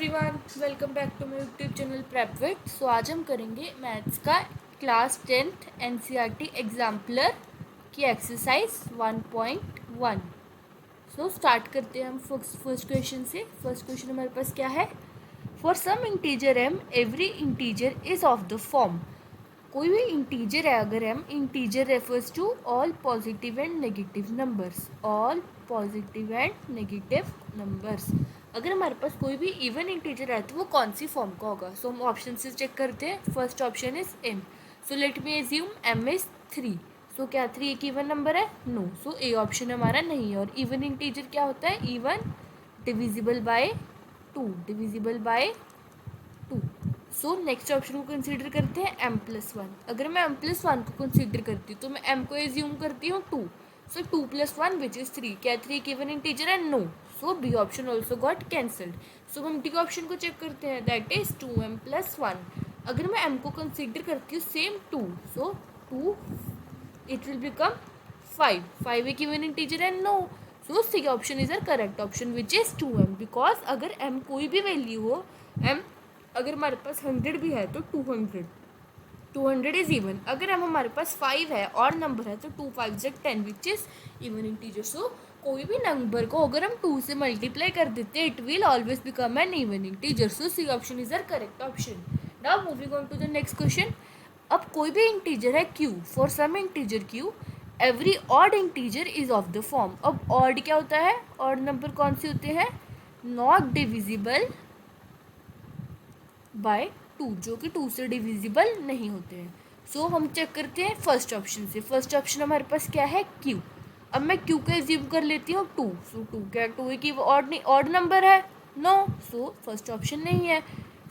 Everyone, welcome back to my YouTube channel prep with. So आज हम करेंगे maths का क्लास 10th एनसीईआरटी एग्जाम्पलर की एक्सरसाइज 1.1। सो स्टार्ट करते हैं हम फर्स्ट क्वेश्चन से। फर्स्ट क्वेश्चन हमारे पास क्या है? For some integer m every integer is of the form. कोई भी इंटीजर है अगर m, integer refers to all positive and negative numbers. All positive and negative numbers. अगर हमारे पास कोई भी इवन इंटीजर है तो वो कौन सी फॉर्म का होगा? सो हम ऑप्शन से चेक करते हैं। First option is m. So let me assume m is 3। सो क्या 3 एक इवन नंबर है? नो। सो ए ऑप्शन हमारा नहीं है। और इवन इंटीजर क्या होता है? Even divisible by 2। Divisible by 2। So next option को कंसीडर करते हैं m+1। अगर मैं m+1 को कंसीडर करती हूँ तो मैं m को एज्यूम करती हूँ 2। So 2+1 which is 3। क्या 3 एक इवन इंटीजर है? No. So B option also got cancelled. So हम डी ऑप्शन को चेक करते हैं, दैट इज 2m+1। अगर मैं m को कंसीडर करती हूँ same 2, so 2 it will become 5। 5 एक इवन इंटीजर है? No. So c option is a correct option which is 2m। Because अगर m कोई भी वैल्यू हो, m अगर हमारे पास 100 भी है तो 200 इज इवन। अगर हम हमारे पास 5 है और नंबर है तो 2 5 10 विच इज इवन इंटीजर। सो कोई भी नंबर को अगर हम 2 से मल्टीप्लाई कर देते हैं it will always become an even integer. So c option is a correct option. Now moving on to the next question. अब कोई भी इंटीजर है q, for some integer q every odd integer is of the form. अब odd क्या होता है? Odd number कौन से होते हैं? नॉट डिविजिबल बाय 2, जो कि 2 से डिविजिबल नहीं होते हैं। सो हम चेक करते हैं फर्स्ट ऑप्शन से। फर्स्ट ऑप्शन हमारे पास क्या है? q। अब मैं q को एज्यूम कर लेती हूँ 2। सो 2 क्या 2 की ऑड नंबर है? नो। सो फर्स्ट ऑप्शन नहीं है।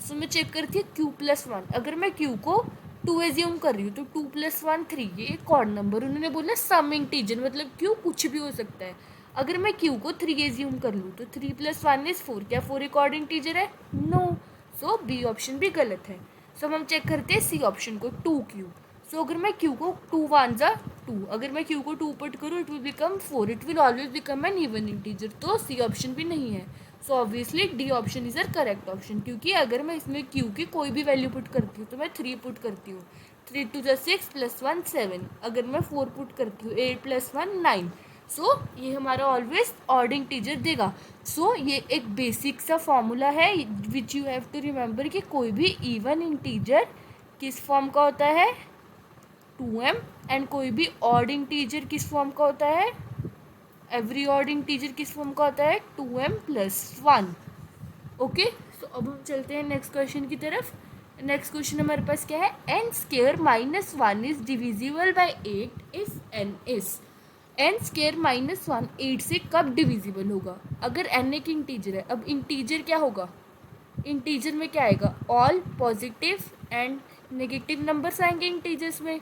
सो मैं चेक करती हूँ q+1। अगर मैं q को 2 एज्यूम कर रही हूँ तो 2+1 3, ये एक ऑड नंबर। उन्होंने बोला सम इंटीजर, मतलब q कुछ भी हो सकता है। अगर मैं q को 3 एज्यूम कर लूँ तो 3+1 इज 4। क्या 4 एक ऑड इंटीजर है? नो। सो बी ऑप्शन भी गलत है। सो हम चेक करते हैं सी ऑप्शन को, 2q। सो अगर मैं q को 2 1 जा 2, अगर मैं q को 2 पुट करूँ it will become 4। It will always become an even integer. तो सी ऑप्शन भी नहीं है। So obviously d option is a correct option, क्योंकि अगर मैं इसमें q की कोई भी वैल्यू पुट करती हूँ तो मैं 3 पुट करती हूँ। 3 2 6 +1 7। अगर मैं 4 पुट करती हूँ 8 +1 9। सो ये हमारा ऑलवेज ऑड इंटीजर देगा। सो ये एक बेसिक सा फॉर्मूला है which you have to remember कि कोई भी इवन इंटीजर किस फॉर्म का होता है? 2m। एंड कोई भी ऑड इंटीजर किस फॉर्म का होता है? एवरी ऑड इंटीजर किस फॉर्म का होता है? 2m+1। ओके। सो अब हम चलते हैं नेक्स्ट क्वेश्चन की तरफ। नेक्स्ट क्वेश्चन हमारे पास क्या है? n² -1 is divisible bye 8 if n is. n² - 1 8 से कब डिविजिबल होगा? अगर n एक इंटीजर है, अब इंटीजर क्या होगा? इंटीजर में क्या आएगा? All positive and negative numbers आएंगे इंटीजर्स में।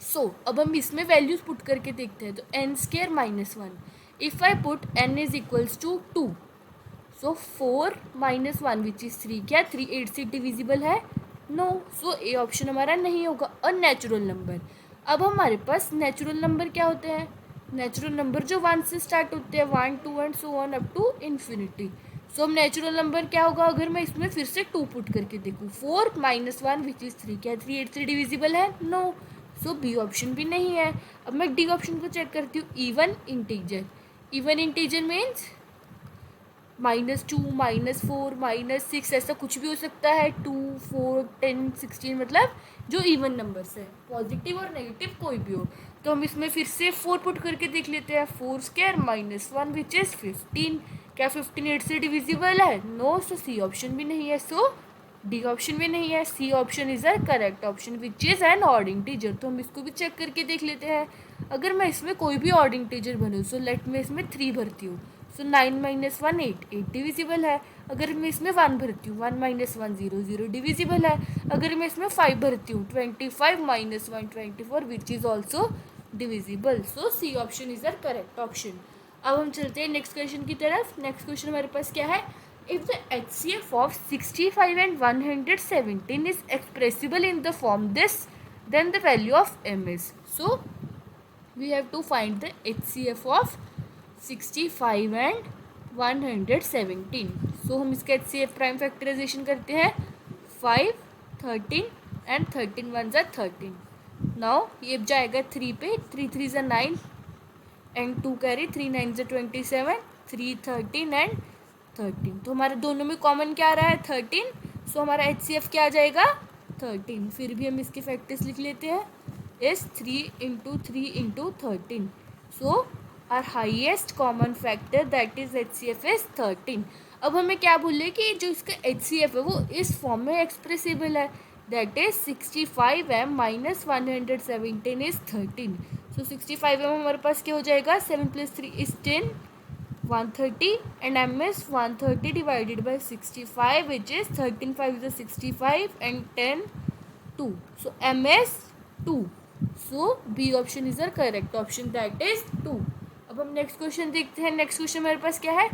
सो अब हम इसमें वैल्यूज पुट करके देखते हैं। तो n² - 1 if I put n is equals to 2, सो 4 - 1 विच इज 3। क्या 3 8 से डिविजिबल है? नो। सो ए ऑप्शन हमारा नहीं होगा। और नेचुरल नंबर, अब हमारे पास नेचुरल नंबर क्या होते हैं? नेचुरल नंबर जो 1 से स्टार्ट होते हैं, 1 2 and so on up to infinity. So अब नेचुरल नंबर क्या होगा? अगर मैं इसमें फिर से 2 पुट करके देखूँ, 4 - 1 विच इज़ 3। क्या 3 8 से डिविजिबल है? नो। सो बी ऑप्शन भी नहीं है। अब मैं डी ऑप्शन को चेक करती हूँ, even integer. Even integer means -2 -4 -6, ऐसा कुछ भी हो सकता है। 2 4 10 16, मतलब जो इवन नंबर्स है, पॉजिटिव और नेगेटिव कोई भी हो। तो हम इसमें फिर से 4 पुट करके देख लेते हैं। 4² - 1 विच इज़ 15। क्या 15 8 से डिविजिबल है? नो। सो सी ऑप्शन भी नहीं है। सो डी ऑप्शन भी नहीं है। C option is a correct option which is an odd integer. तो हम इसको भी चेक करके देख लेते हैं। अगर मैं इसमें कोई भी ऑड इंटीजर भरूँ, सो लेट मैं इसमें 3 भरती हूँ। सो 9 - 1 8 8 डिविजिबल है। अगर मैं इसमें 1 भरती हूँ, 1 - 1 0 0 डिविजिबल है। अगर मैं इसमें 5 भरती हूँ, 25 - 1 24 which is also divisible. So c option is a correct option. अब हम चलते हैं नेक्स्ट क्वेश्चन की तरफ। नेक्स्ट क्वेश्चन हमारे पास क्या है? If the HCF of 65 and 117 is expressible in the form this, then the value of m is. So we have to find the HCF of 65 and 117। सो हम इसका HCF प्राइम फैक्टराइजेशन करते हैं 5, 13 and 13 1 ज़ा 13। Now ये जाएगा 3 पे, 3 3 ज़ा 9 and 2 carry, 3 9 ज़ा 27, 3 13 एंड 13। तो हमारे दोनों में कॉमन क्या आ रहा है 13। सो हमारा HCF क्या आ जाएगा 13। फिर भी हम इसके फैक्टर्स लिख लेते हैं इस 3 into 3 into 13। So our highest common factor that is HCF is 13। अब हमें क्या बोले कि जो इसका HCF है वो इस फॉर्म में एक्सप्रेसिबल है, that is 65m minus 117 is 13। So 65m हमारे पास क्या हो जाएगा 7 + 3 is 10, 130 and m is 130 divided by 65 which is 13 5 is 65 and 10 2. So m is 2. So B option is the correct option, that is 2. अब हम next question देखते हैं। Next question हमारे पास क्या है,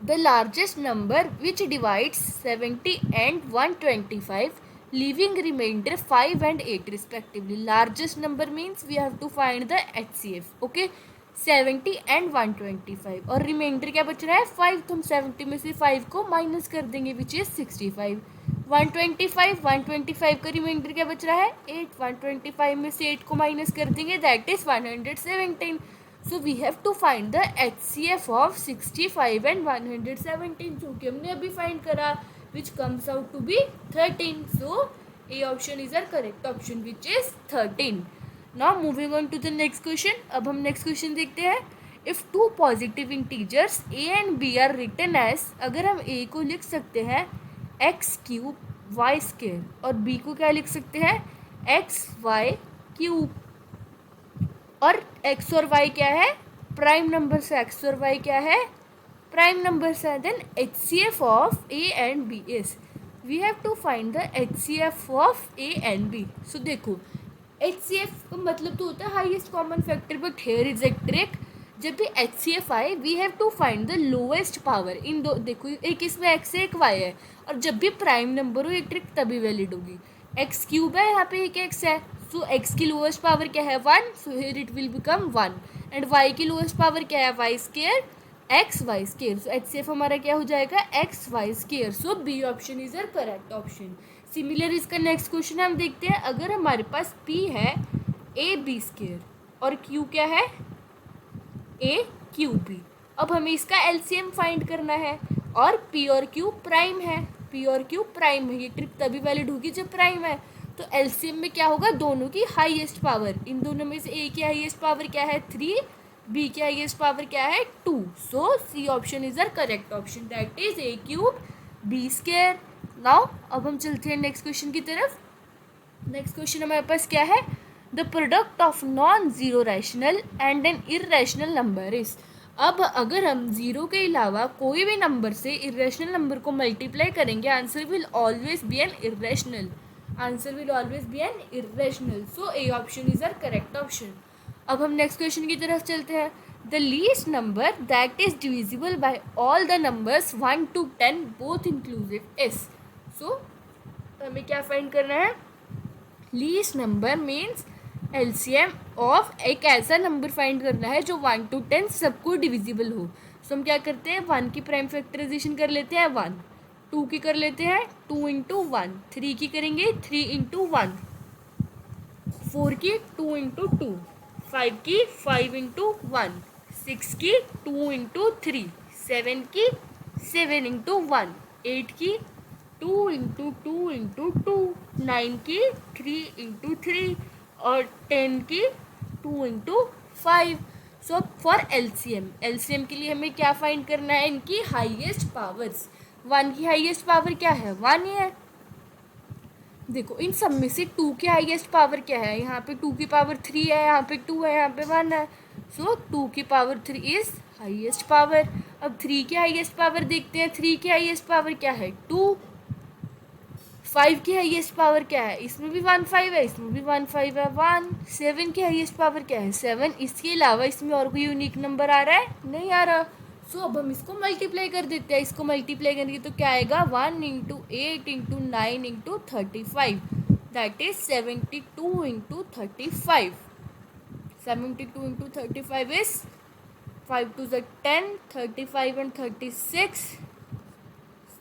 the largest number which divides 70 and 125 leaving remainder 5 and 8 respectively. Largest number means we have to find the HCF. Okay, 70 and 125 और reminder क्या बच रहा है 5, तो हम 70 में से 5 को माइनस कर देंगे विच इज 65। 125 का रिमाइंडर क्या बच रहा है 8, 125 में से 8 को माइनस कर देंगे that is 117। So we have to find the HCF of 65 and 117 जो कि हमने अभी फाइंड करा which comes out to be 13। So A option is our correct option which is 13। Now moving on to the next question. अब हम next question देखते हैं। If two positive integers a and b are written as, अगर हम a को लिख सकते हैं x³ y² और b को क्या लिख सकते हैं xy³ और x और y क्या है प्राइम नंबर से, x और y क्या है प्राइम नंबर से, then HCF of a and b is, we have to find the HCF of a and b। सो देखो HCF का मतलब तो होता है highest common factor, but here is a trick. जब भी HCF आए we have to find the lowest power in दो। देखो एक इसमें x है एक y है, और जब भी प्राइम नंबर हो ये ट्रिक तभी वैलिड होगी। x³ है यहाँ पे एक x है, सो x की लोएस्ट पावर क्या है 1, so here it will become 1, and y की लोएस्ट पावर क्या है y² xy²। सो HCF हमारा क्या हो जाएगा xy²। So B option is a correct option. Similar इसका नेक्स्ट क्वेश्चन हम देखते हैं। अगर हमारे पास P है AB² और Q क्या है AQB, अब हमें इसका LCM फाइंड करना है, और P और Q प्राइम है, P और Q प्राइम है, ये ट्रिक तभी वैलिड होगी जब प्राइम है। तो LCM में क्या होगा दोनों की हाईएस्ट पावर, इन दोनों में से A की हाईएस्ट पावर क्या है 3, B की हाईएस्ट पावर क्या है 2। सो C option is the correct option, that is A³ B²। Now अब हम चलते हैं नेक्स्ट क्वेश्चन की तरफ। नेक्स्ट क्वेश्चन हमारे पास क्या है, the product of non zero rational and an irrational number is. अब अगर हम जीरो के अलावा कोई भी नंबर से इरेशनल नंबर को मल्टीप्लाई करेंगे answer will always be an irrational, answer will always be an irrational. So A option is our correct option. अब हम नेक्स्ट क्वेश्चन की तरफ चलते हैं। The least number that is divisible by all the numbers 1 to 10 both inclusive is. So हमें क्या find करना है, least number means LCM of एक ऐसा नंबर फाइंड करना है जो 1 to 10 सबको डिविजिबल हो। सो हम क्या करते हैं 1 की प्राइम फैक्टराइजेशन कर लेते हैं 1, 2 की कर लेते हैं 2 इंटू 1, 3 की करेंगे 3 इंटू 1, 4 की 2 इंटू 2, 5 की 5 इंटू 1, 6 की 2 इंटू 3, 7 की 7 इंटू 1, 8 की 2 इंटू 2 इंटू 2, 9 की 3 इंटू 3 और 10 की 2 इंटू 5। सो फॉर LCM के लिए हमें क्या फाइंड करना है इनकी हाईएस्ट पावर्स। 1 की हाईएस्ट पावर क्या है 1 ही है, देखो इन सब में से 2 की हाईएस्ट पावर क्या है, यहाँ पे 2 की पावर 3 है, यहाँ पे 2 है, यहाँ पे 1 है। सो 2 की पावर 3 इज हाईएस्ट पावर। अब 3 की हाईएस्ट पावर देखते हैं, 3 की हाईएस्ट पावर क्या है 2, 5 की हाईएस्ट पावर क्या है, इसमें भी 1 5 है, इसमें भी 1 5 है 1, 7 की हाईएस्ट पावर क्या है 7, इसके अलावा इसमें और कोई यूनिक नंबर आ रहा है नहीं आ रहा। सो अब हम इसको मल्टीप्लाई कर देते हैं, इसको मल्टीप्लाई करेंगे तो क्या आएगा 1 into 8 into 9 into 35, that is 72 into 35, 72 into 35 is 5 2 10, 35 and 36,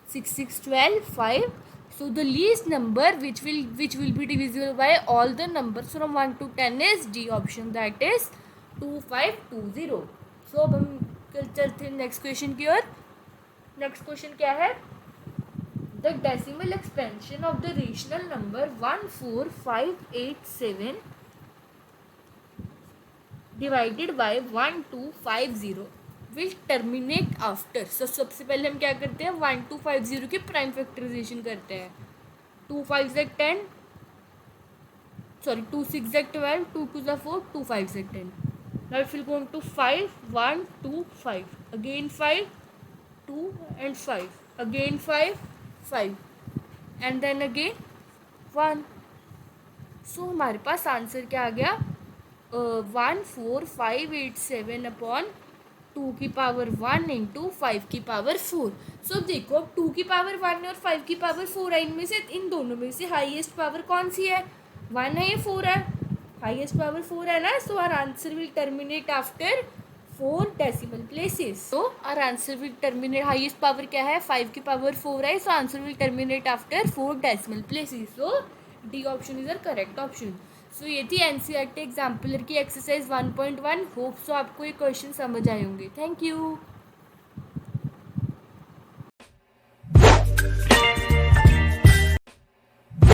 6 6 12, 5. So the least number which will be divisible by all the numbers from 1 to 10 is D option, that is 2520. So अब हम चलते हैं नेक्स्ट क्वेश्चन की ओर. Next question क्या है? The decimal expansion of the rational number 14587 divided by 1250 will terminate after. So सबसे पहले हम क्या करते हैं? 1250 की प्राइम फैक्टराइजेशन करते हैं. 2 5 10, sorry 2 6 12, 2 2 4, 2 5 10. Now it will go into 5 1 2 5, again 5 2 and 5, again 5 5 and then again 1. सो हमारे पास आंसर क्या आ गया? 14587 अपॉन 2 की पावर 1 इंटू 5 की पावर 4. सो देखो अब 2 की पावर 1 है और 5 की पावर 4 है, इनमें से इन दोनों में से हाईएस्ट पावर कौन सी है? 1 है या 4 है? हाईएस्ट पावर 4 है ना. So our answer will terminate after 4 decimal places. So our answer will terminate, highest power क्या है? 5 की पावर 4 है. So answer will terminate after 4 decimal places. So D option is the correct option. So ये थी NCERT exemplar की exercise 1.1. Hope so आपको ये question समझ आए होंगे. Thank you.